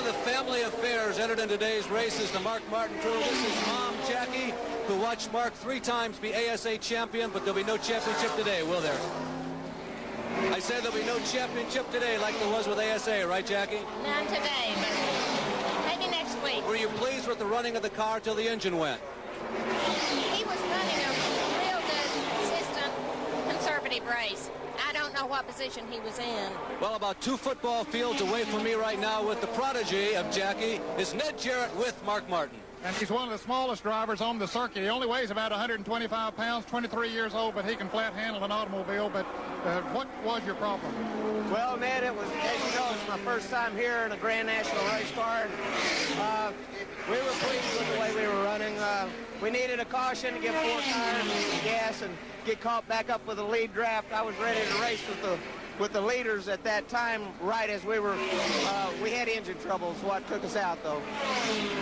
the family affairs entered in today's races. The Mark Martin crew. This is Mom Jackie, who watched Mark 3 times be ASA champion, but there'll be no championship today, will there? I said there'll be no championship today like there was with ASA, right, Jackie? None today, but maybe next week. Were you pleased with the running of the car till the engine went? He was running a real good, consistent, conservative race. I don't know what position he was in. Well, about 2 football fields away from me right now with the prodigy of Jackie is Ned Jarrett with Mark Martin. And he's one of the smallest drivers on the circuit. He only weighs about 125 pounds, 23 years old, but he can flat handle an automobile. But what was your problem? Well, Ned, it was, as you know, it's my first time here in a Grand National race car. We were pleased with the way we were running. We needed a caution to get 4 tires and gas and get caught back up with a lead draft. I was ready to race with the leaders at that time, right as we were, we had engine troubles, what took us out, though.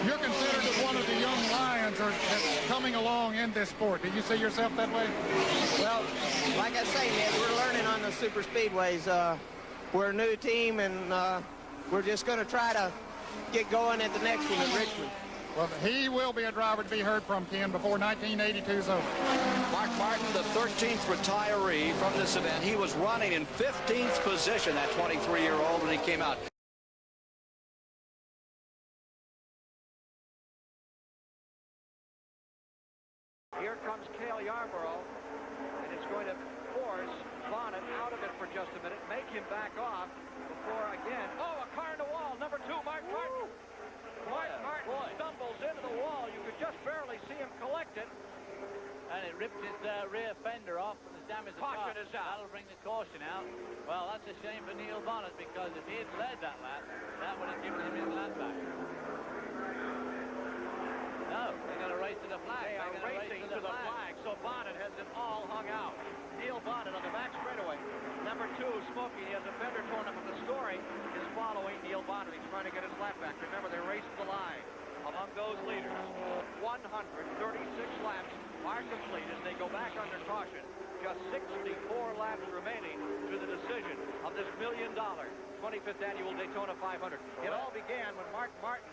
You're considered as one of the young lions that's coming along in this sport. Do you see yourself that way? Well, like I say, Ned, we're learning on the super speedways. We're a new team, and we're just going to try to get going at the next one at Richmond. Well, he will be a driver to be heard from, Ken, before 1982 is over. Mark Martin, the 13th retiree from this event. He was running in 15th position, that 23-year-old, when he came out. Here comes Cale Yarborough, and it's going to force Bonnet out of it for just a minute, make him back off before again. Oh, a car in the wall. Number 2, Mark Martin. Mark Martin stumbles into the wall. You could just barely see him collect it. And it ripped his rear fender off and has damaged the car. Caution is out. That'll bring the caution out. Well, that's a shame for Neil Bonnet, because if he had led that lap, that would have given him his lap back. No, they're going to race to the flag. They are racing to the flag, so Bonnet has it all hung out. Neil Bonnet on the back straightaway. Number 2, Smokey, he has a fender torn up, but the story is following Neil Bonnet. He's trying to get his lap back. Remember, they raced the line among those leaders. 136 laps are complete as they go back under caution. Just 64 laps remaining to the decision of this $1 million 25th annual Daytona 500. It all began when Mark Martin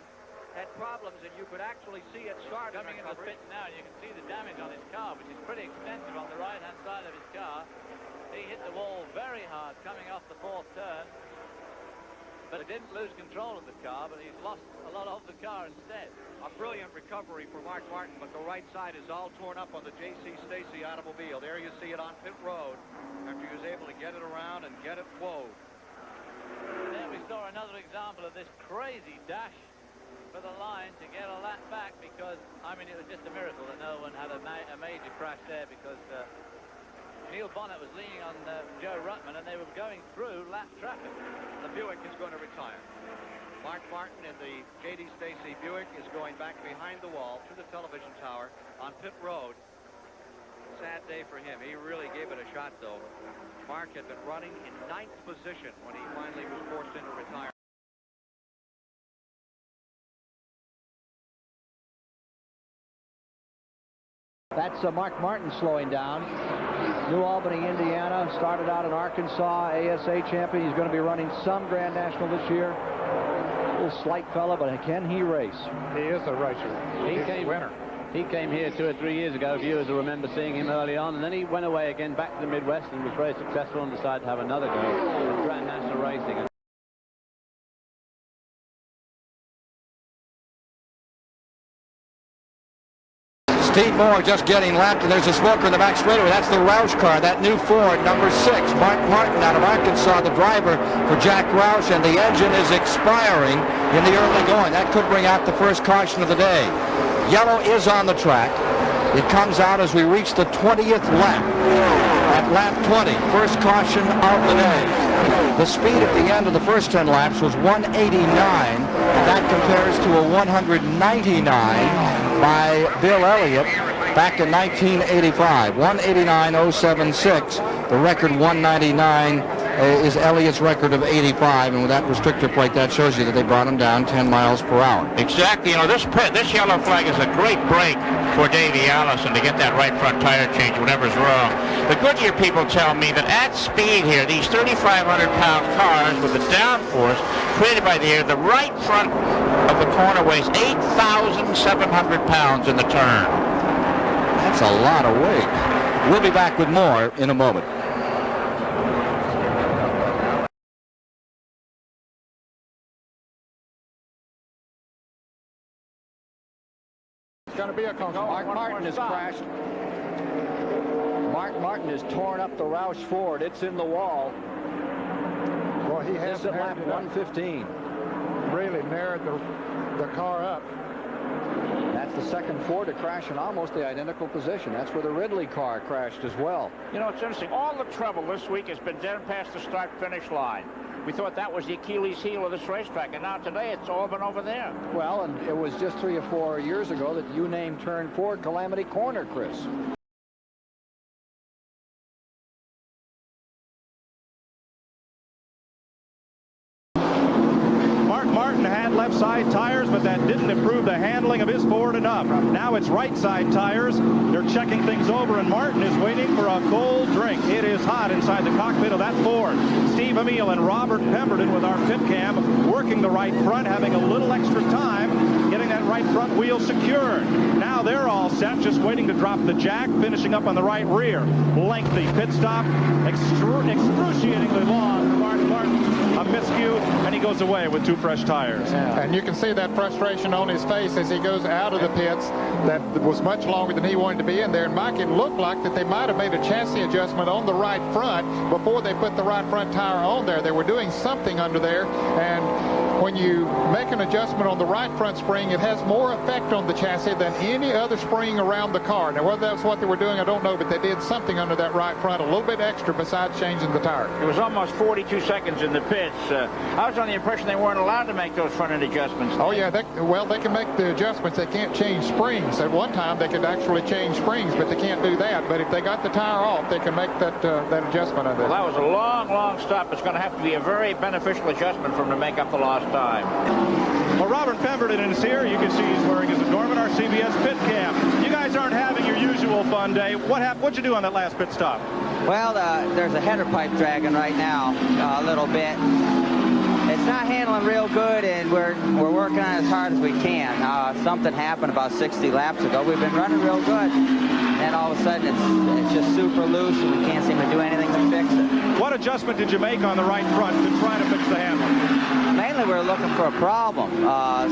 had problems, and you could actually see it start coming in the pit now. You can see the damage on his car, which is pretty extensive on the right-hand side of his car. He hit the wall very hard coming off the 4th turn, but he didn't lose control of the car, but he's lost a lot of the car instead. A brilliant recovery for Mark Martin, but the right side is all torn up on the J.C. Stacy automobile. There you see it on pit road after he was able to get it around and get it flowed. And there we saw another example of this crazy dash for the line to get a lap back, because, I mean, it was just a miracle that no one had a major crash there, because Neil Bonnet was leaning on Joe Ruttman, and they were going through lap traffic. The Buick is going to retire. Mark Martin in the J.D. Stacy Buick is going back behind the wall to the television tower on pit road. Sad day for him. He really gave it a shot, though. Mark had been running in 9th position when he finally was forced into retirement. That's Mark Martin slowing down. New Albany, Indiana, started out in Arkansas, ASA champion. He's going to be running some Grand National this year. A little slight fella, but can he race? He is a racer. He's a winner. He came here 2 or 3 years ago. Viewers will remember seeing him early on, and then he went away again back to the Midwest and was very successful and decided to have another go at Grand National racing. Steve Moore just getting lapped, and there's a smoker in the back straightaway. That's the Roush car, that new Ford, number 6. Mark Martin out of Arkansas, the driver for Jack Roush, and the engine is expiring in the early going. That could bring out the first caution of the day. Yellow is on the track. It comes out as we reach the 20th lap. At lap 20, first caution of the day. The speed at the end of the first 10 laps was 189, and that compares to a 199 by Bill Elliott back in 1985. 189.076, the record 199 is Elliott's record of 85, and with that restrictor plate, that shows you that they brought him down 10 miles per hour. Exactly. You know, this yellow flag is a great break for Davey Allison to get that right front tire change, whatever's wrong. The Goodyear people tell me that at speed here, these 3,500-pound cars with the downforce created by the air, the right front of the corner weighs 8,700 pounds in the turn. That's a lot of weight. We'll be back with more in a moment. It's going to be a caution. Mark Martin has crashed. Mark Martin has torn up the Roush Ford. It's in the wall. Well, he has This at lap 115. Really narrowed the car up. That's the second Ford to crash in almost the identical position. That's where the Ridley car crashed as well. You know, it's interesting. All the trouble this week has been down past the start-finish line. We thought that was the Achilles heel of this racetrack, and now today it's all been over there. Well, and it was just 3 or 4 years ago that you named turn 4 Calamity Corner, Chris. Martin had left side tires, but that didn't improve the handling of his Ford enough. Now it's right side tires. They're checking things over, and Martin is waiting for a cold drink. It is hot inside the cockpit of that Ford. Steve Emile and Robert Pemberton with our pit cam working the right front, having a little extra time getting that right front wheel secured. Now they're all set, just waiting to drop the jack, finishing up on the right rear. Lengthy pit stop, excruciatingly long for Mark Martin. A miscue, and he goes away with 2 fresh tires. Yeah. And you can see that frustration on his face as he goes out of the pits. That was much longer than he wanted to be in there. And Mike, it looked like that they might have made a chassis adjustment on the right front before they put the right front tire on there. They were doing something under there, and when you make an adjustment on the right front spring, it has more effect on the chassis than any other spring around the car. Now, whether that's what they were doing, I don't know, but they did something under that right front, a little bit extra besides changing the tire. It was almost 42 seconds in the pits. I was on the impression they weren't allowed to make those front-end adjustments. Oh, yeah. They can make the adjustments. They can't change springs. At one time, they could actually change springs, but they can't do that. But if they got the tire off, they can make that adjustment of it. Well, that was a long, long stop. It's going to have to be a very beneficial adjustment for him to make up the lost time. Well, Robert Pemberton is here. You can see he's wearing his Norman, our CBS pit cam. You guys aren't having your usual fun day. What happened? What'd you do on that last pit stop? Well, there's a header pipe dragging right now a little bit. It's not handling real good, and we're working on it as hard as we can. Something happened about 60 laps ago. We've been running real good, and all of a sudden it's just super loose, and we can't seem to do anything to fix it. What adjustment did you make on the right front to try to fix the handling? Mainly we're looking for a problem,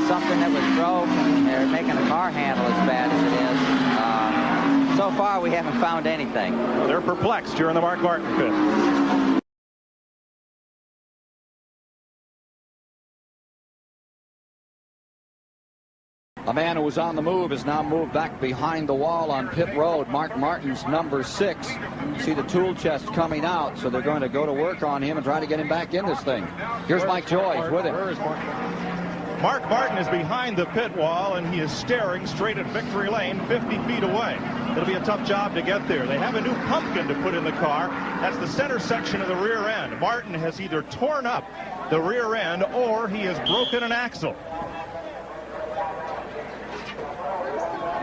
something that was broken. They're making the car handle as bad as it is. So far, we haven't found anything. They're perplexed here in the Mark Martin pit. A man who was on the move is now moved back behind the wall on pit road. Mark Martin's number 6. See the tool chest coming out, so they're going to go to work on him and try to get him back in this thing. Here's Mike Joy with him. Where is Mark? Mark Martin is behind the pit wall, and he is staring straight at victory lane 50 feet away. It'll be a tough job to get there. They have a new pumpkin to put in the car. That's the center section of the rear end. Martin has either torn up the rear end or he has broken an axle.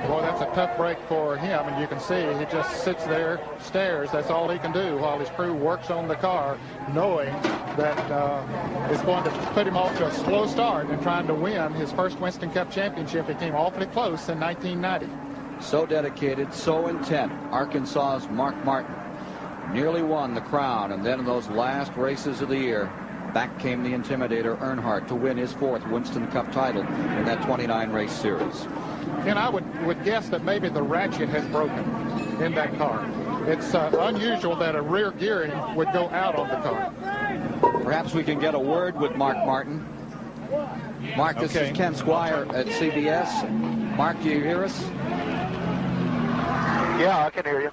Boy, that's a tough break for him, and you can see he just sits there, stares. That's all he can do while his crew works on the car, knowing that it's going to put him off to a slow start and trying to win his first Winston Cup championship. He came awfully close in 1990. So dedicated, so intent. Arkansas's Mark Martin nearly won the crown, and then in those last races of the year, back came the intimidator Earnhardt to win his 4th Winston Cup title in that 29-race series. And I would guess that maybe the ratchet has broken in that car. It's unusual that a rear gearing would go out on the car. Perhaps we can get a word with Mark Martin. Mark, this is Ken Squire at CBS. Mark, do you hear us? Yeah, I can hear you.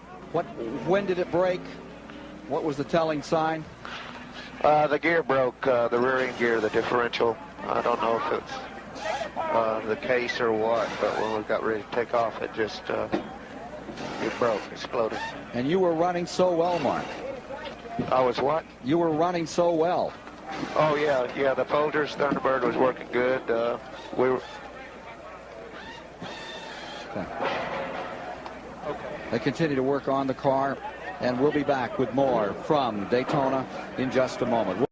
When did it break? What was the telling sign? The gear broke, the rear end gear, the differential. I don't know if it's the case or what, but when we got ready to take off, it just it broke, exploded. And you were running so well, Mark. I was what? You were running so well. Oh, yeah. Yeah, the Folgers Thunderbird was working good. We were... They continue to work on the car, and we'll be back with more from Daytona in just a moment.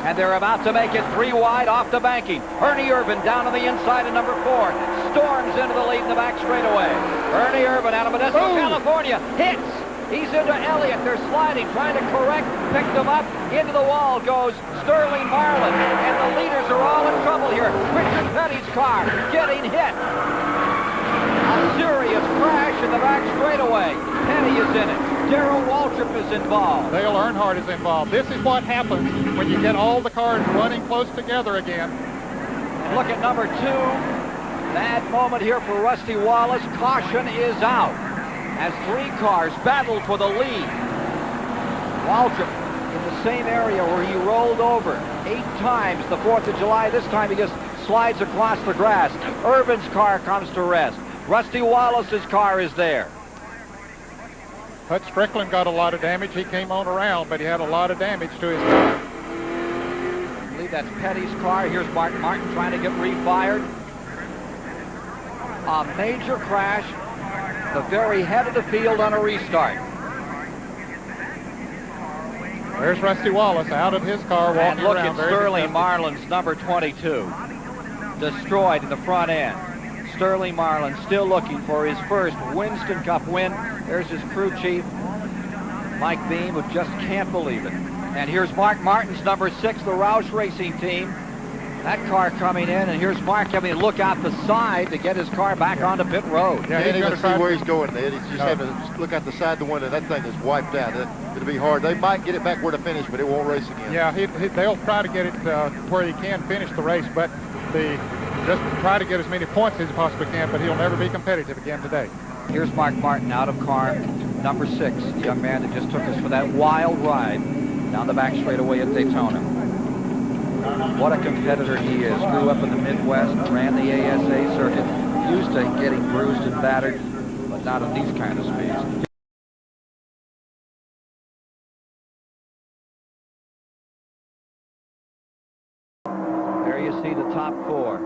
And they're about to make it 3 wide off the banking. Ernie Irvan down on the inside of number 4. Storms into the lead in the back straightaway. Ernie Irvan out of Modesto, California. Hits. He's into Elliott. They're sliding, trying to correct. Picked him up. Into the wall goes Sterling Marlin. And the leaders are all in trouble here. Richard Petty's car getting hit. A serious crash in the back straightaway. Petty is in it. Darrell Waltrip is involved. Dale Earnhardt is involved. This is what happens when you get all the cars running close together again. And look at number 2. Bad moment here for Rusty Wallace. Caution is out as 3 cars battle for the lead. Waltrip in the same area where he rolled over 8 times the 4th of July. This time he just slides across the grass. Irvin's car comes to rest. Rusty Wallace's car is there. Hut Strickland got a lot of damage. He came on around, but he had a lot of damage to his car. I believe that's Petty's car. Here's Mark Martin trying to get refired. A major crash, the very head of the field on a restart. There's Rusty Wallace out of his car walking and look around. at Sterling Marlin's number 22. Destroyed in the front end. Sterling Marlin still looking for his first Winston Cup win. There's his crew chief, Mike Beam, who just can't believe it. And here's Mark Martin's number 6, the Roush Racing team. That car coming in, and here's Mark having to look out the side to get his car back onto pit road. Yeah, he's going to see where he's going, Ed. He's just having to look out the side of the window. That thing is wiped out. It'll be hard. They might get it back where to finish, but it won't race again. Yeah, they'll try to get it where he can finish the race, but just try to get as many points as he possibly can, but he'll never be competitive again today. Here's Mark Martin out of car number 6, the young man that just took us for that wild ride down the back straightaway at Daytona. What a competitor he is. Grew up in the Midwest, ran the ASA circuit, used to getting bruised and battered, but not at these kind of speeds. There you see the top 4.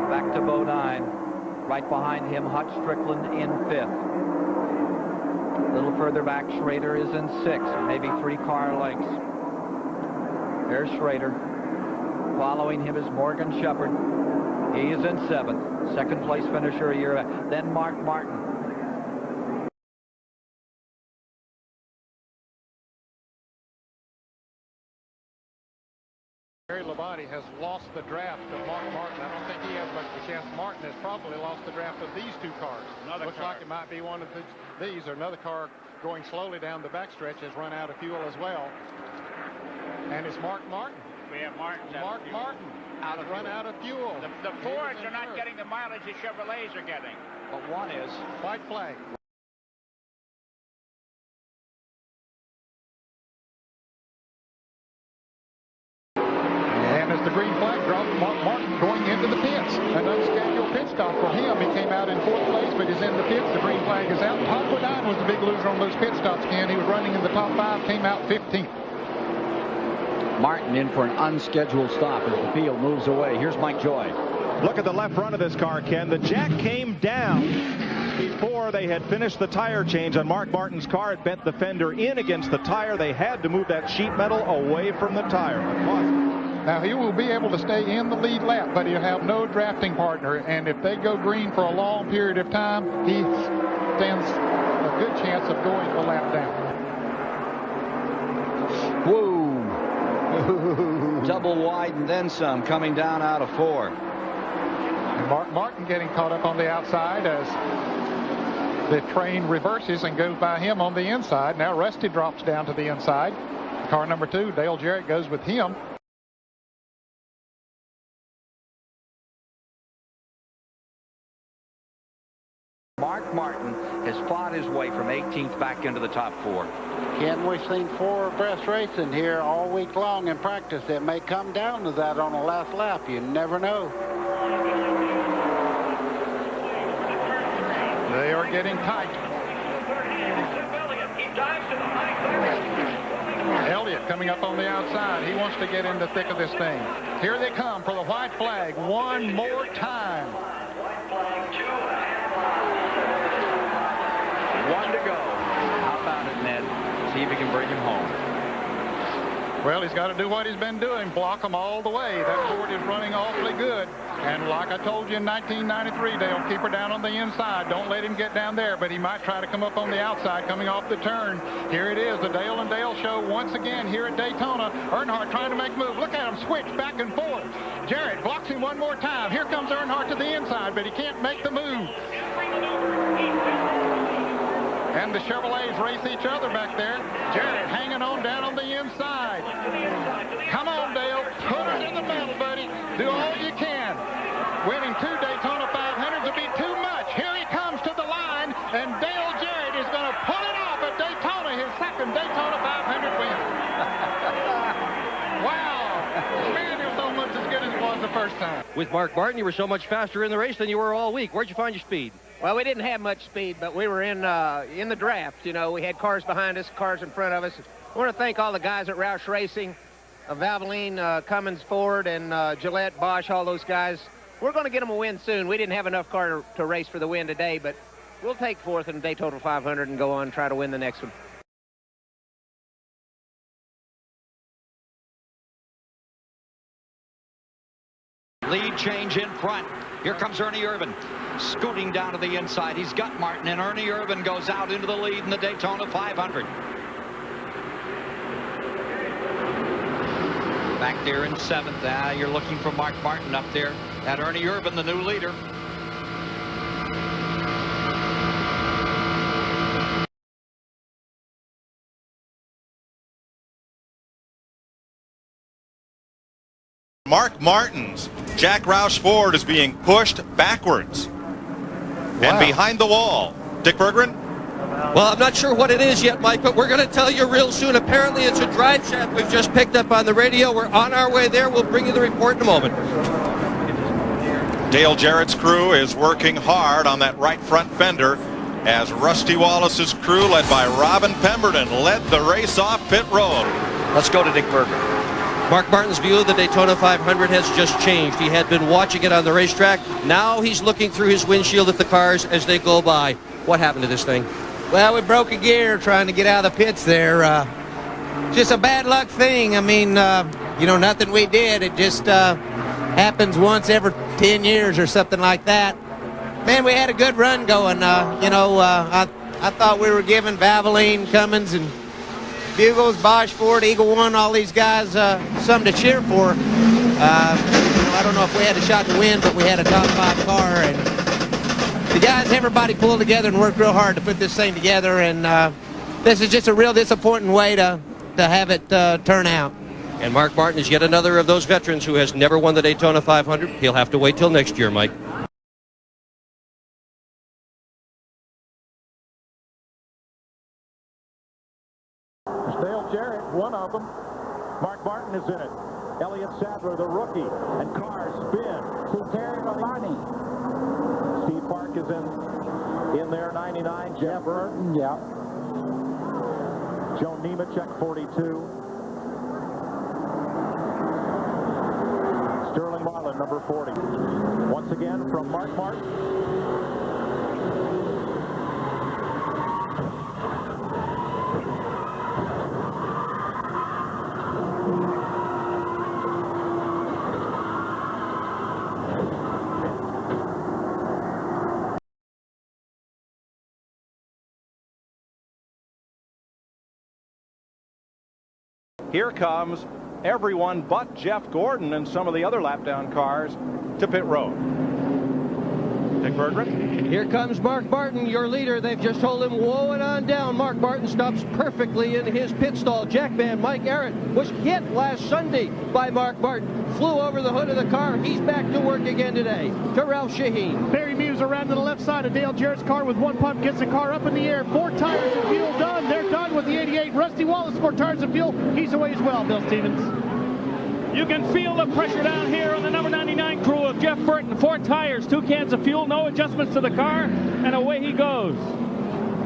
Back to Bodine. Right behind him, Hut Strickland in 5th. A little further back, Schrader is in 6th, maybe 3 car lengths. There's Schrader. Following him is Morgan Shepherd. He is in 7th. Second place finisher a year back. Then Mark Martin. Gary Labonte has lost the draft of Mark Martin. I don't think he has much of a chance. Martin has probably lost the draft of these 2 cars. Looks like it might be one of these or another car going slowly down the backstretch has run out of fuel as well. And it's Mark Martin. We have Martin. Mark Martin run out of fuel. The Fords are not getting the mileage the Chevrolets are getting. But one is. White flag. And as the green flag dropped, Mark Martin going into the pits. An unscheduled pit stop for him. He came out in 4th place, but he's in the pits. The green flag is out. Todd Bodine was the big loser on those pit stops, Ken. He was running in the top 5, came out 15th. Martin in for an unscheduled stop as the field moves away. Here's Mike Joy. Look at the left front of this car, Ken. The jack came down before they had finished the tire change on Mark Martin's car. It bent the fender in against the tire. They had to move that sheet metal away from the tire. Now, he will be able to stay in the lead lap, but he'll have no drafting partner. And if they go green for a long period of time, he stands a good chance of going a lap down. Whoa. Double wide and then some coming down out of 4. And Mark Martin getting caught up on the outside as the train reverses and goes by him on the inside. Now Rusty drops down to the inside. Car number 2, Dale Jarrett, goes with him. Mark Martin has fought his way from 18th back into the top 4. Ken, we've seen 4 abreast racing here all week long in practice. It may come down to that on the last lap. You never know. They are getting tight. Elliott coming up on the outside. He wants to get in the thick of this thing. Here they come for the white flag one more time. One to go. How about it, Ned? See if he can bring him home. Well, he's got to do what he's been doing, block them all the way. That Ford is running awfully good. And like I told you in 1993, Dale, keep her down on the inside. Don't let him get down there, but he might try to come up on the outside coming off the turn. Here it is, the Dale and Dale show once again here at Daytona. Earnhardt trying to make move. Look at him switch back and forth. Jarrett blocks him one more time. Here comes Earnhardt to the inside, but he can't make the move. And the Chevrolets race each other back there. Jarrett hanging on down on the inside. Come on, Dale. Put it in the middle, buddy. Do all you can. Winning 2 Daytona 500s will be too much. Here he comes to the line, and Dale Jarrett is going to pull it off at Daytona, his second Daytona 500 win. Wow. Man, you're so much as good as it was the first time. With Mark Martin, you were so much faster in the race than you were all week. Where'd you find your speed? Well, we didn't have much speed, but we were in the draft. You know, we had cars behind us, cars in front of us. I want to thank all the guys at Roush Racing, Valvoline, Cummins, Ford, and Gillette, Bosch, all those guys. We're going to get them a win soon. We didn't have enough car to race for the win today, but we'll take fourth in Daytona 500 and go on and try to win the next one. Lead change in front. Here comes Ernie Irvan. Scooting down to the inside. He's got Martin, and Ernie Irvan goes out into the lead in the Daytona 500. Back there in 7th. You're looking for Mark Martin up there. At Ernie Irvan, the new leader. Mark Martin's Jack Roush Ford is being pushed backwards. And behind the wall. Dick Berggren? Well, I'm not sure what it is yet, Mike, but we're going to tell you real soon. Apparently, it's a drive shaft we've just picked up on the radio. We're on our way there. We'll bring you the report in a moment. Dale Jarrett's crew is working hard on that right front fender as Rusty Wallace's crew, led by Robin Pemberton, led the race off pit road. Let's go to Dick Berggren. Mark Martin's view of the Daytona 500 has just changed. He had been watching it on the racetrack. Now he's looking through his windshield at the cars as they go by. What happened to this thing? Well, we broke a gear trying to get out of the pits there. Just a bad luck thing. I mean, you know, nothing we did. It just happens once every 10 years or something like that. Man, we had a good run going. You know, I thought we were giving Valvoline, Cummins, and Bugles, Bosch, Ford, Eagle One, all these guys something to cheer for. You know, I don't know if we had a shot to win, but we had a top 5 car, and the guys, everybody pulled together and worked real hard to put this thing together, and this is just a real disappointing way to have it turn out. And Mark Martin is yet another of those veterans who has never won the Daytona 500. He'll have to wait till next year, Mike. Dale Jarrett, one of them. Mark Martin is in it. Elliott Sadler, the rookie, and cars spin. Steve Park is in there, 99. Jeff Burton, yeah. Joe Nemechek, 42. Sterling Marlin, number 40. Once again from Mark Martin. Here comes everyone but Jeff Gordon and some of the other lap-down cars to pit road. Dick Berggren. Here comes Mark Martin, your leader. They've just told him, whoa and on down. Mark Martin stops perfectly in his pit stall. Jackman Mike Arrett was hit last Sunday by Mark Martin. Flew over the hood of the car. He's back to work again today. To Ralph Shaheen. Barry Muse around to the left side of Dale Jarrett's car with one pump. Gets the car up in the air. 4 tires and fuel done. They're done with the 88. Rusty Wallace, 4 tires and fuel. He's away as well, Bill Stevens. You can feel the pressure down here on the number 99 crew of Jeff Burton. 4 tires, 2 cans of fuel, no adjustments to the car, and away he goes.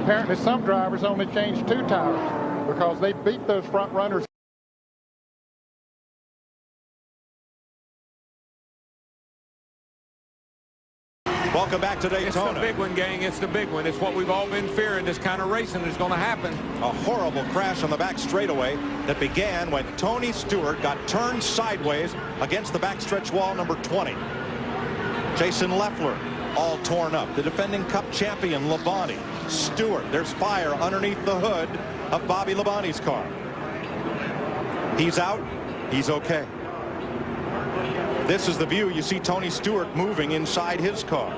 Apparently some drivers only changed 2 tires because they beat those front runners. Welcome back to Daytona. It's the big one, gang. It's the big one. It's what we've all been fearing. This kind of racing is going to happen. A horrible crash on the back straightaway that began when Tony Stewart got turned sideways against the backstretch wall number 20. Jason Leffler all torn up. The defending Cup champion Labonte. Stewart, there's fire underneath the hood of Bobby Labonte's car. He's out. He's okay. This is the view. You see Tony Stewart moving inside his car.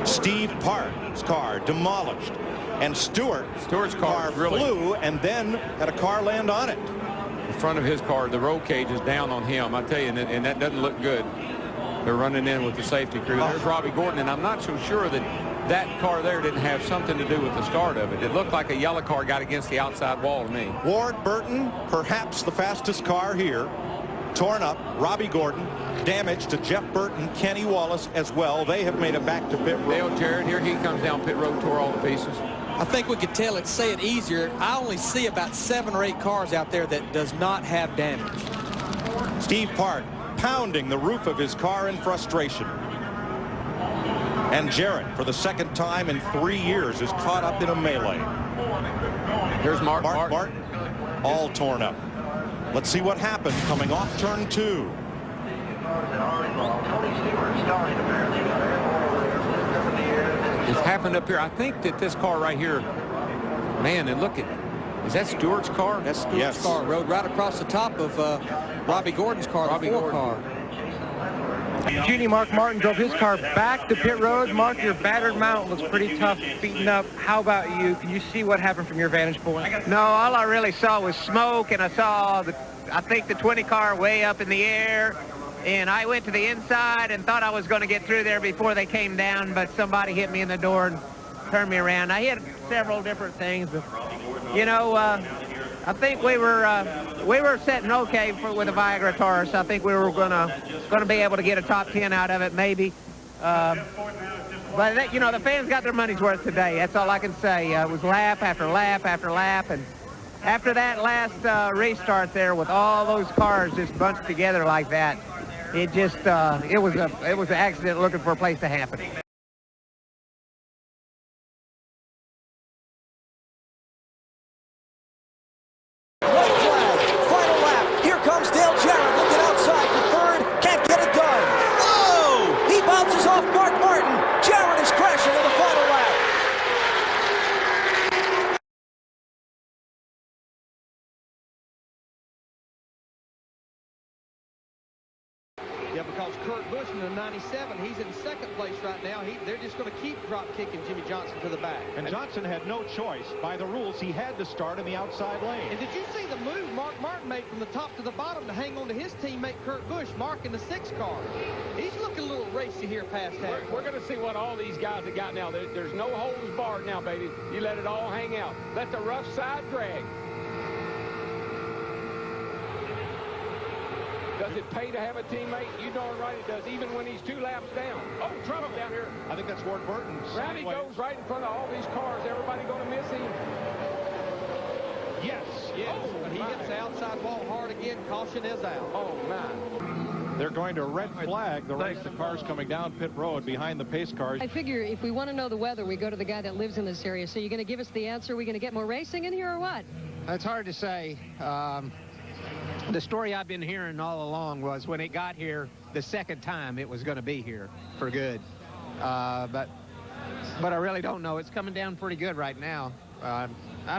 Steve Park's car demolished, and Stewart's car flew and then had a car land on it. The front of his car, the roll cage is down on him, I tell you, and that doesn't look good. They're running in with the safety crew. There's Robbie Gordon, and I'm not so sure that car there didn't have something to do with the start of it. It looked like a yellow car got against the outside wall to me. Ward Burton, perhaps the fastest car here, torn up. Robbie Gordon, damage to Jeff Burton, Kenny Wallace as well. They have made it back to pit road. Dale Jarrett, here he comes down pit road, tore all the pieces. I think we could tell it, say it easier. I only see about 7 or 8 cars out there that does not have damage. Steve Park pounding the roof of his car in frustration. And Jarrett, for the second time in 3 years, is caught up in a melee. Here's Mark Martin, all torn up. Let's see what happens coming off turn 2. It's happened up here. I think that this car right here, man, and look at, is that Stewart's car? That's Stewart's car. Rode right across the top of Robbie Gordon's car, the 4 car. Junior Mark Martin drove his car back to pit road. Mark, your battered mount looks pretty tough, beaten up. How about you? Can you see what happened from your vantage point? No, all I really saw was smoke, and I saw, I think, the 20 car way up in the air. And I went to the inside and thought I was going to get through there before they came down, but somebody hit me in the door and turned me around. I hit several different things, but, you know, I think we were setting okay with the Viagra Taurus. I think we were gonna be able to get a top 10 out of it, maybe. But that, you know, the fans got their money's worth today. That's all I can say. It was lap after lap after lap, and after that last race start there, with all those cars just bunched together like that, it just it was an accident looking for a place to happen. Yeah, because Kurt Busch in the 97, he's in second place right now. They're just going to keep drop kicking Jimmy Johnson to the back. And Johnson had no choice. By the rules, he had to start in the outside lane. And did you see the move Mark Martin made from the top to the bottom to hang on to his teammate Kurt Busch, Mark in the 6 car? He's looking a little racy here past half. We're going to see what all these guys have got now. There's no holds barred now, baby. You let it all hang out. Let the rough side drag. Does it pay to have a teammate? You darn right it does, even when he's 2 laps down. Oh, trouble down here. I think that's Ward Burton's. Rowdy goes right in front of all these cars. Everybody going to miss him. Yes. But he hits the outside wall hard again. Caution is out. Oh, my. They're going to red flag the race. The cars coming down pit road behind the pace cars. I figure if we want to know the weather, we go to the guy that lives in this area. So you're going to give us the answer? Are we going to get more racing in here or what? It's hard to say. The story I've been hearing all along was when it got here the second time, it was going to be here for good. But I really don't know. It's coming down pretty good right now. I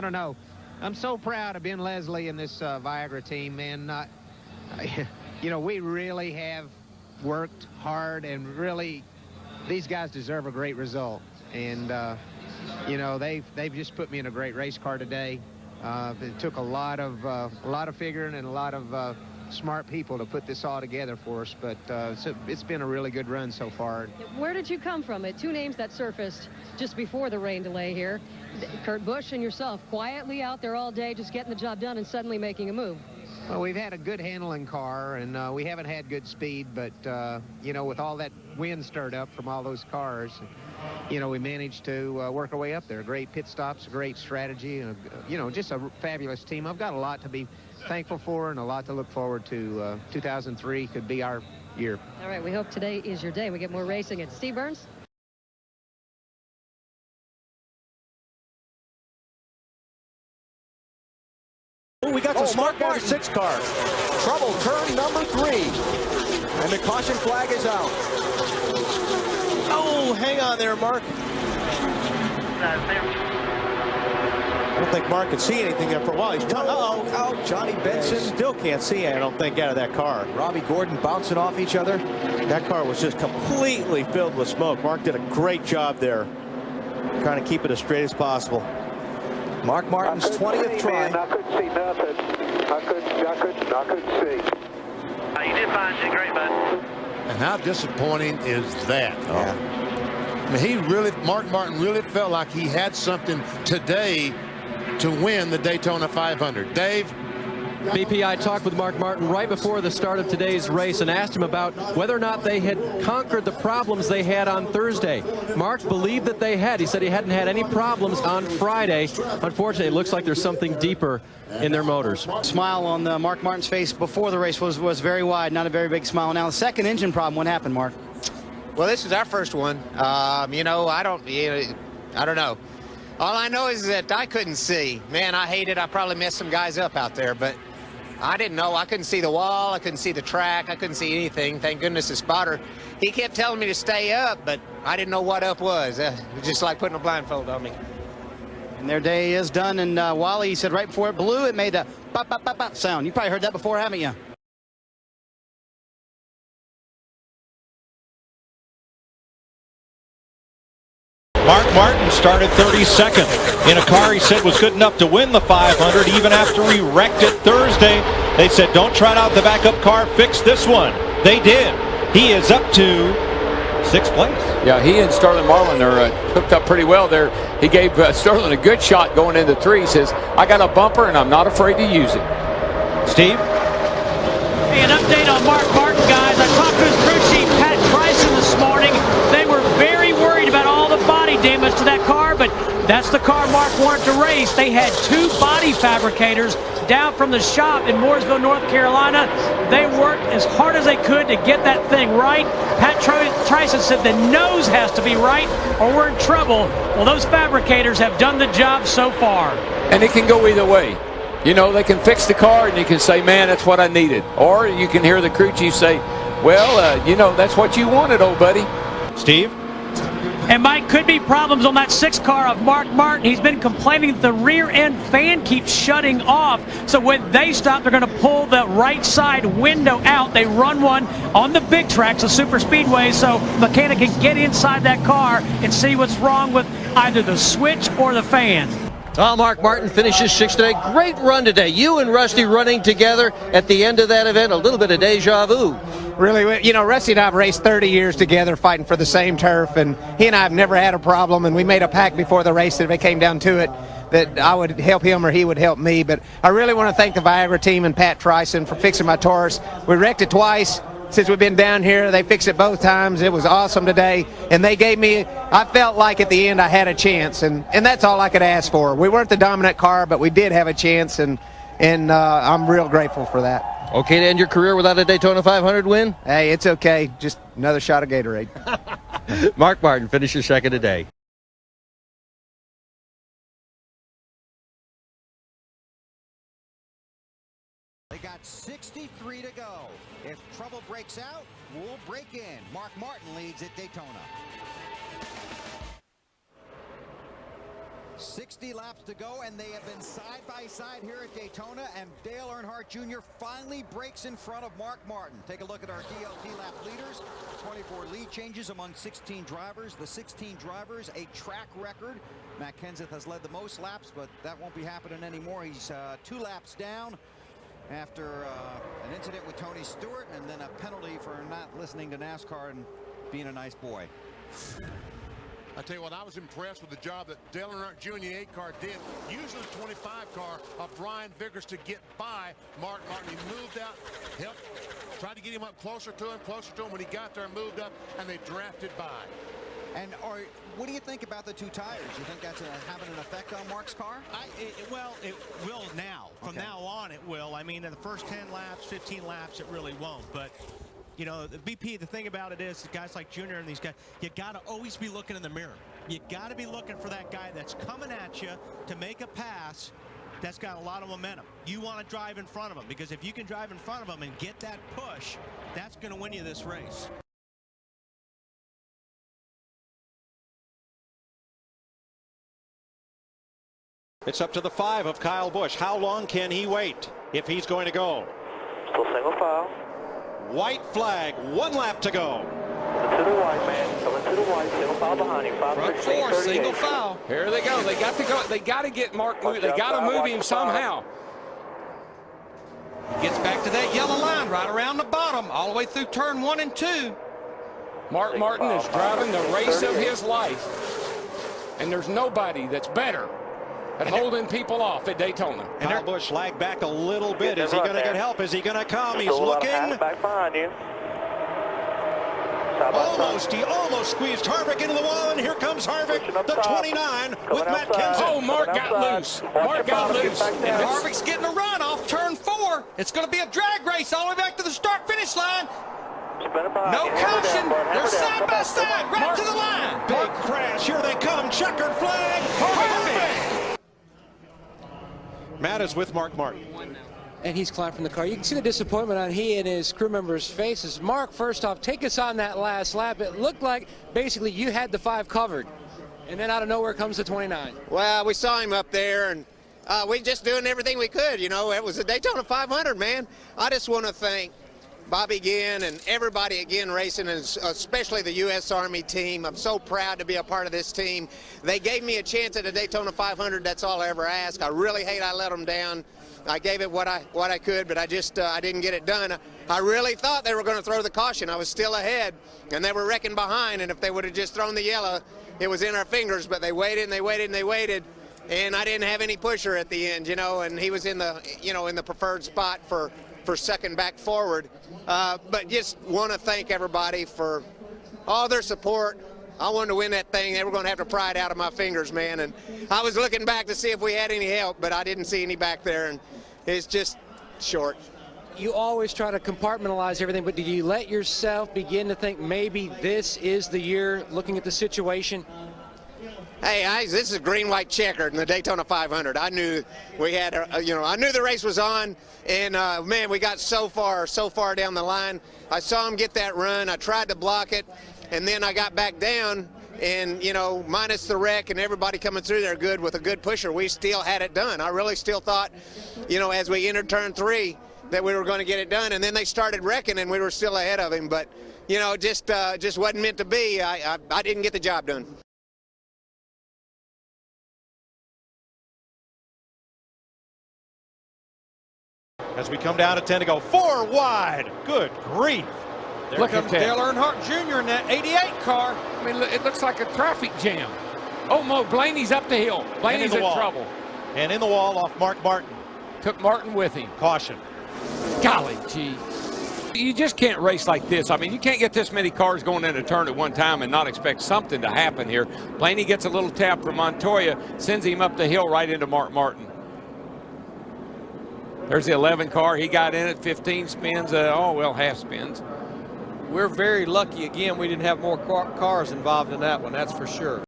don't know. I'm so proud of Ben Leslie and this Viagra team, man. You know, we really have worked hard, and really, these guys deserve a great result. And you know, they've just put me in a great race car today. It took a lot of figuring and a lot of smart people to put this all together for us, but it's been a really good run so far. Where did you come from? 2 names that surfaced just before the rain delay here. Kurt Busch and yourself, quietly out there all day, just getting the job done and suddenly making a move. Well, we've had a good handling car, and we haven't had good speed, but, you know, with all that wind stirred up from all those cars, you know, we managed to work our way up there. Great pit stops, great strategy, and, you know, just a fabulous team. I've got a lot to be thankful for and a lot to look forward to. 2003 could be our year. All right, we hope today is your day. We get more racing at Steve Burns. We got the Mark Martin 6 car. Trouble, turn number 3. And the caution flag is out. Oh, hang on there, Mark. I don't think Mark could see anything there for a while. He's coming. Oh, Johnny Benson still can't see, I don't think, out of that car. Robbie Gordon bouncing off each other. That car was just completely filled with smoke. Mark did a great job there, trying to keep it as straight as possible. Mark Martin's 20th try. Man, I couldn't see nothing. I couldn't see. You did fine, did great, bud. And how disappointing is that? Yeah. I mean, Mark Martin really felt like he had something today to win the Daytona 500. Dave? BP, I talked with Mark Martin right before the start of today's race and asked him about whether or not they had conquered the problems they had on Thursday. Mark believed that they had. He said he hadn't had any problems on Friday. Unfortunately, it looks like there's something deeper in their motors. Smile on Mark Martin's face before the race was very wide, not a very big smile. Now, the second engine problem, what happened, Mark? Well, this is our first one. You know, I don't know. All I know is that I couldn't see. Man, I hate it. I probably messed some guys up out there, but I didn't know. I couldn't see the wall. I couldn't see the track. I couldn't see anything. Thank goodness the spotter, he kept telling me to stay up, but I didn't know what up was. It was just like putting a blindfold on me. And their day is done, and Wally said right before it blew, it made a pop, pop, pop, pop sound. You probably heard that before, haven't you? Mark Martin started 32nd in a car he said was good enough to win the 500 even after he wrecked it Thursday. They said, don't try out the backup car, fix this one. They did. He is up to 6th place. Yeah, he and Sterling Marlin are hooked up pretty well there. He gave Sterling a good shot going into 3. He says, I got a bumper and I'm not afraid to use it. Steve? Hey, an update on Mark Martin, guys. I talked to his crew chief, Pat Bryson, this morning. They were very worried about all the body damage to that car, but that's the car Mark wanted to race. They had 2 body fabricators down from the shop in Mooresville, North Carolina. They worked as hard as they could to get that thing right. Pat Bryson said the nose has to be right or we're in trouble. Well, those fabricators have done the job so far. And it can go either way. You know, they can fix the car and you can say, man, that's what I needed. Or you can hear the crew chief say, well, you know, that's what you wanted, old buddy. Steve? And Mike, could be problems on that 6th car of Mark Martin. He's been complaining that the rear end fan keeps shutting off. So when they stop, they're going to pull the right side window out. They run one on the big tracks, the super speedways, so the mechanic can get inside that car and see what's wrong with either the switch or the fan. Well, Mark Martin finishes 6th today. Great run today. You and Rusty running together at the end of that event. A little bit of deja vu. Really, you know, Rusty and I have raced 30 years together fighting for the same turf, and he and I have never had a problem, and we made a pact before the race that if it came down to it, that I would help him or he would help me. But I really want to thank the Viagra team and Pat Bryson for fixing my Taurus. We wrecked it twice. Since we've been down here, they fixed it both times. It was awesome today, and they gave me, I felt like at the end I had a chance, and that's all I could ask for. We weren't the dominant car, but we did have a chance, and I'm real grateful for that. Okay to end your career without a Daytona 500 win? Hey, it's okay. Just another shot of Gatorade. Mark Martin finishes 2nd today. They got 63 to go. If trouble breaks out, we'll break in. Mark Martin leads at Daytona. 60 laps to go, and they have been side by side here at Daytona, and Dale Earnhardt Jr. finally breaks in front of Mark Martin. Take a look at our DLT lap leaders. 24 lead changes among 16 drivers. The 16 drivers, a track record. Matt Kenseth has led the most laps, but that won't be happening anymore. He's 2 laps down after an incident with Tony Stewart, and then a penalty for not listening to NASCAR and being a nice boy. I tell you what, I was impressed with the job that Dale Earnhardt Jr. 8 car did, using the 25 car of Brian Vickers to get by Mark Martin. He moved out, helped, tried to get him up closer to him. When he got there, moved up, and they drafted by. And what do you think about the two tires? You think that's having an effect on Mark's car? Well, it will now. From now on, it will. I mean, in the first 10 laps, 15 laps, it really won't. But, you know, the BP, the thing about it is, guys like Junior and these guys, you got to always be looking in the mirror. You got to be looking for that guy that's coming at you to make a pass that's got a lot of momentum. You want to drive in front of him, because if you can drive in front of him and get that push, that's going to win you this race. It's up to the 5 of Kyle Busch. How long can he wait if he's going to go? Still single file. White flag, 1 lap to go. To the white, man. Coming to the white. Single file behind him. 5, Front 16, 4, 38. single file. Here they go. They got to go. They got to get Mark. They got to move him somehow. Gets back to that yellow line right around the bottom, all the way through turn 1 and 2. Mark Martin is driving the race of his life, and there's nobody that's better at holding people off at Daytona. And Kyle Busch lagged back a little bit. Is he going to get help? Is he going to come? He's looking. Back behind you. He almost squeezed Harvick into the wall, and here comes Harvick, the 29, with Matt Kenseth. Oh, Mark got loose. Mark got loose. And Harvick's getting a run off turn 4. It's going to be a drag race all the way back to the start-finish line. No caution. They're side by side, right to the line. Big crash. Here they come. Checkered flag. Harvick. Matt is with Mark Martin. And he's climbed from the car. You can see the disappointment on he and his crew members' faces. Mark, first off, take us on that last lap. It looked like basically you had the 5 covered. And then out of nowhere comes the 29. Well, we saw him up there, and we just doing everything we could. You know, it was a Daytona 500, man. I just want to thank Bobby Ginn and everybody at Ginn Racing, and especially the U.S. Army team. I'm so proud to be a part of this team. They gave me a chance at a Daytona 500. That's all I ever asked. I really hate I let them down. I gave it what I could, but I didn't get it done. I really thought they were going to throw the caution. I was still ahead, and they were wrecking behind, and if they would have just thrown the yellow, it was in our fingers, but they waited and they waited and they waited, and I didn't have any pusher at the end, you know, and he was in the, you know, in the preferred spot for second back forward. But just want to thank everybody for all their support. I wanted to win that thing. They were going to have to pry it out of my fingers, man. And I was looking back to see if we had any help, but I didn't see any back there, and it's just short. You always try to compartmentalize everything, but do you let yourself begin to think maybe this is the year, looking at the situation? Hey, this is green-white checkered in the Daytona 500. I knew we had, you know, I knew the race was on, and man, we got so far down the line. I saw him get that run. I tried to block it, and then I got back down, and, you know, minus the wreck and everybody coming through there good with a good pusher, we still had it done. I really still thought, you know, as we entered turn 3, that we were going to get it done, and then they started wrecking, and we were still ahead of him. But, you know, just wasn't meant to be. I didn't get the job done. As we come down to 10 to go, 4 wide. Good grief. There Look comes at that. Dale Earnhardt Jr. in that 88 car. I mean, it looks like a traffic jam. Oh, Mo, Blaney's up the hill. Blaney's in trouble. And in the wall off Mark Martin. Took Martin with him. Caution. Golly gee. You just can't race like this. I mean, you can't get this many cars going in a turn at one time and not expect something to happen here. Blaney gets a little tap from Montoya, sends him up the hill right into Mark Martin. There's the 11 car. He got in it, 15 spins. Half spins. We're very lucky, again, we didn't have more cars involved in that one, that's for sure.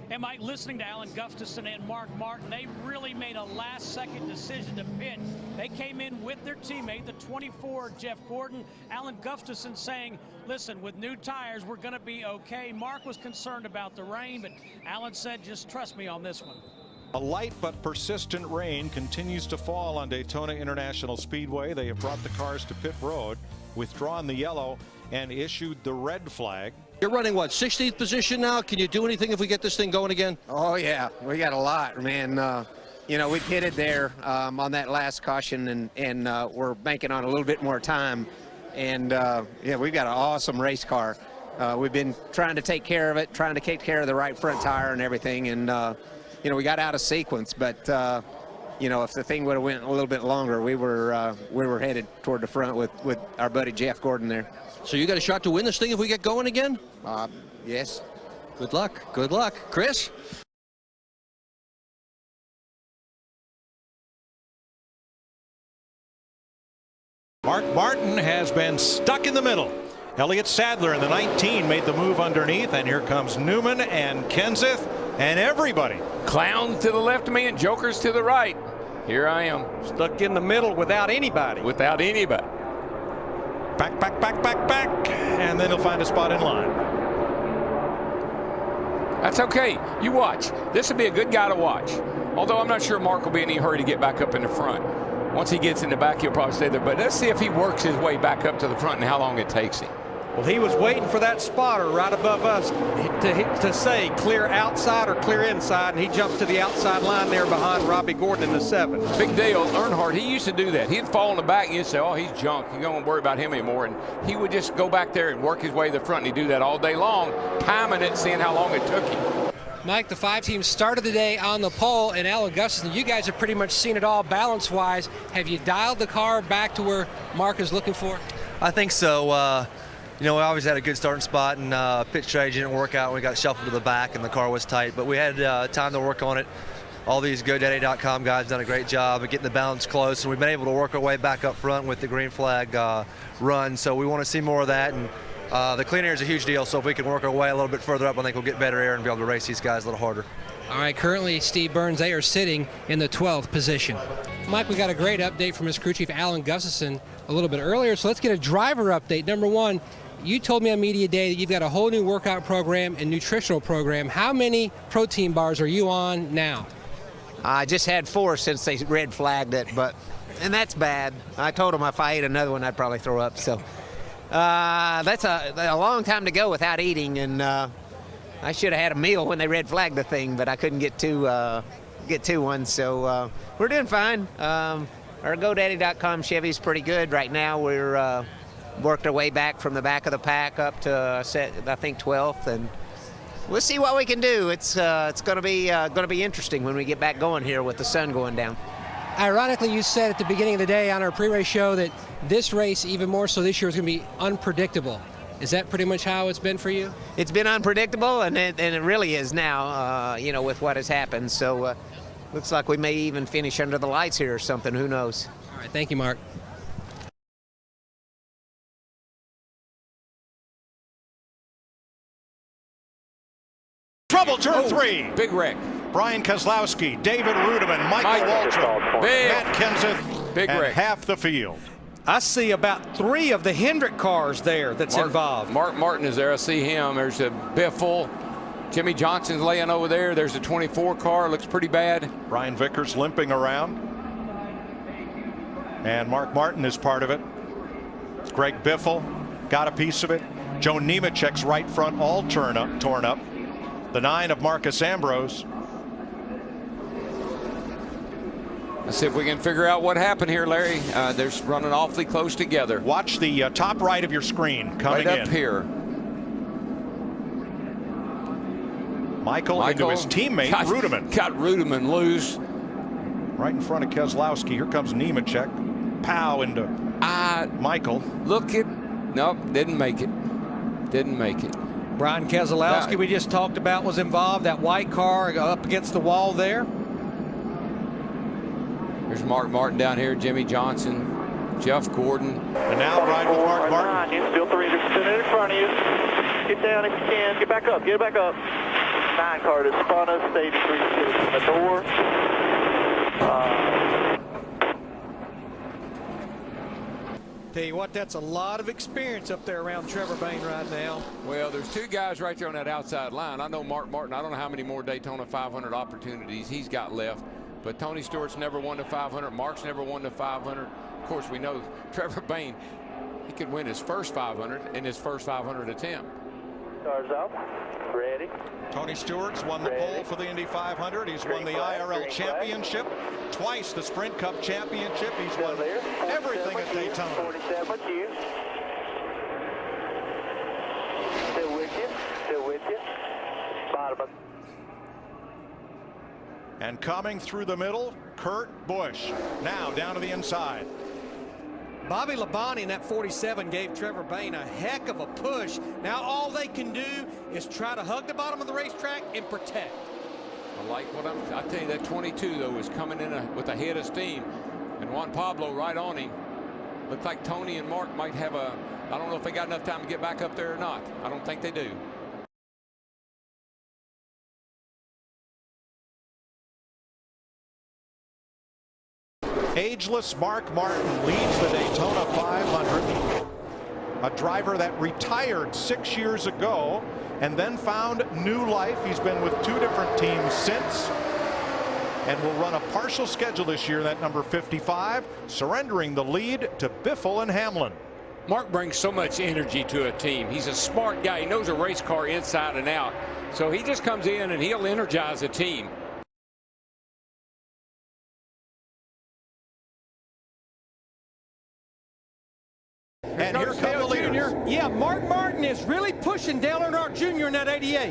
And Mike, listening to Alan Gustafson and Mark Martin, they really made a last-second decision to pit. They came in with their teammate, the 24, Jeff Gordon. Alan Gustafson saying, listen, with new tires, we're going to be okay. Mark was concerned about the rain, but Alan said, just trust me on this one. A light but persistent rain continues to fall on Daytona International Speedway. They have brought the cars to pit road, withdrawn the yellow, and issued the red flag. You're running, what, 16th position now? Can you do anything if we get this thing going again? Oh, yeah. We got a lot, man. You know, we pitted there on that last caution, and we're banking on a little bit more time. And, yeah, we've got an awesome race car. We've been trying to take care of it, trying to take care of the right front tire and everything. And, you know, we got out of sequence. But, you know, if the thing would have went a little bit longer, we were headed toward the front with our buddy Jeff Gordon there. So you got a shot to win this thing if we get going again? Yes. Good luck. Good luck. Chris? Mark Martin has been stuck in the middle. Elliott Sadler in the 19 made the move underneath, and here comes Newman and Kenseth and everybody. Clowns to the left of me and jokers to the right. Here I am. Stuck in the middle without anybody. Without anybody. Back, back, back, back, back, and then he'll find a spot in line. That's okay. You watch. This will be a good guy to watch. Although I'm not sure Mark will be in any hurry to get back up in the front. Once he gets in the back, he'll probably stay there. But let's see if he works his way back up to the front and how long it takes him. Well, he was waiting for that spotter right above us to say clear outside or clear inside, and he jumps to the outside line there behind Robbie Gordon in the 7. Big Dale Earnhardt, he used to do that. He'd fall in the back and you'd say, oh, he's junk. You don't worry about him anymore. And he would just go back there and work his way to the front, and he'd do that all day long, timing it, seeing how long it took him. Mike, the 5 teams started the day on the pole, and Alan Gustafson, you guys have pretty much seen it all balance-wise. Have you dialed the car back to where Mark is looking for? I think so. You know, we always had a good starting spot, and pit strategy didn't work out. We got shuffled to the back, and the car was tight. But we had time to work on it. All these GoDaddy.com guys done a great job of getting the balance close, and we've been able to work our way back up front with the green flag run. So we want to see more of that. And the clean air is a huge deal, so if we can work our way a little bit further up, I think we'll get better air and be able to race these guys a little harder. All right, currently, Steve Burns, they are sitting in the 12th position. Mike, we got a great update from his crew chief, Alan Gustafson, a little bit earlier, so let's get a driver update. Number one, you told me on Media Day that you've got a whole new workout program and nutritional program. How many protein bars are you on now? I just had 4 since they red flagged it, and that's bad. I told them if I ate another one, I'd probably throw up, so. That's a long time to go without eating, and I should have had a meal when they red flagged the thing, but I couldn't get to one. So we're doing fine. Our GoDaddy.com Chevy's pretty good right now. We're worked our way back from the back of the pack up to I think 12th, and we'll see what we can do. It's going to be interesting when we get back going here with the sun going down. Ironically, you said at the beginning of the day on our pre-race show that this race, even more so this year, is going to be unpredictable. Is that pretty much how it's been for you? It's been unpredictable, and it really is now, you know, with what has happened. So looks like we may even finish under the lights here or something. Who knows? All right, thank you, Mark. Trouble, turn 3. Big wreck. Brian Kozlowski, David Rudeman, Michael Waltrip, Matt Kenseth, Big and wreck. half the field. I see about 3 of the Hendrick cars there that's involved. Mark Martin is there. I see him. There's a Biffle. Jimmy Johnson's laying over there. There's a 24 car. Looks pretty bad. Brian Vickers limping around. And Mark Martin is part of it. Greg Biffle got a piece of it. Joe Nemechek's right front all torn up. The 9 of Marcus Ambrose. Let's see if we can figure out what happened here, Larry. They're running awfully close together. Watch the top right of your screen coming right up in. Here. Michael into his teammate, Rudeman. Got Rudeman loose. Right in front of Keselowski. Here comes Nemechek. Pow into Michael. Look at, nope, didn't make it. Didn't make it. Brian Keselowski, we just talked about, was involved. That white car up against the wall there. There's Mark Martin down here, Jimmy Johnson, Jeff Gordon. And now ride with Mark Martin. You still 3 in front of you. Get down if you can. Get back up. Get back up. 9 car to spun us. Stage 3 from the door. Tell you what, that's a lot of experience up there around Trevor Bayne right now. Well, there's 2 guys right there on that outside line. I know Mark Martin. I don't know how many more Daytona 500 opportunities he's got left. But Tony Stewart's never won the 500. Mark's never won the 500. Of course, we know Trevor Bayne, he could win his first 500 in his first 500 attempt. Cars up. Ready. Tony Stewart's won the pole for the Indy 500. He's won the IRL Championship, twice the Sprint Cup Championship. He's won everything at Daytona. 47 you. Still with you. Still with you. Bottom of. And coming through the middle, Kurt Busch. Now down to the inside. Bobby Labonte in that 47 gave Trevor Bayne a heck of a push. Now all they can do is try to hug the bottom of the racetrack and protect. I like what I tell you, that 22 though is coming in with a head of steam, and Juan Pablo right on him. Looks like Tony and Mark might have a, I don't know if they got enough time to get back up there or not. I don't think they do. Ageless Mark Martin leads the Daytona 500. A driver that retired 6 years ago and then found new life. He's been with 2 different teams since and will run a partial schedule this year, that number 55, surrendering the lead to Biffle and Hamlin. Mark brings so much energy to a team. He's a smart guy. He knows a race car inside and out. So he just comes in and he'll energize a team. And here comes the leaders. Yeah, Mark Martin is really pushing Dale Earnhardt Jr. in that 88.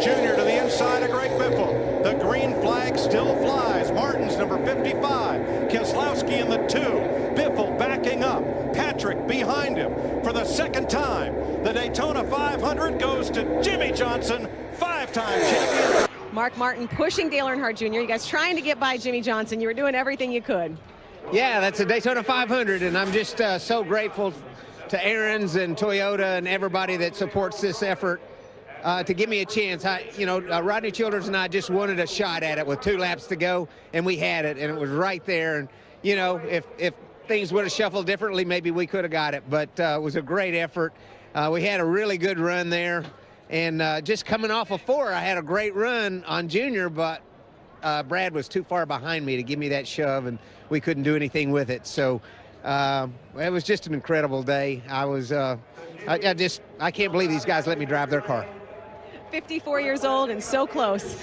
Junior to the inside of Greg Biffle. The green flag still flies. Martin's number 55. Keselowski in the 2. Biffle backing up. Patrick behind him. For the second time, the Daytona 500 goes to Jimmy Johnson, 5-time champion. Mark Martin pushing Dale Earnhardt Jr. You guys trying to get by Jimmy Johnson. You were doing everything you could. Yeah, that's a Daytona 500, and I'm just so grateful to Aaron's and Toyota and everybody that supports this effort to give me a chance. Rodney Childers and I just wanted a shot at it with 2 laps to go, and we had it, and it was right there. And, if things would have shuffled differently, maybe we could have got it, but it was a great effort. We had a really good run there, and just coming off of 4, I had a great run on Junior, but Brad was too far behind me to give me that shove, and we couldn't do anything with it. So it was just an incredible day. I can't believe these guys let me drive their car. 54 years old and so close.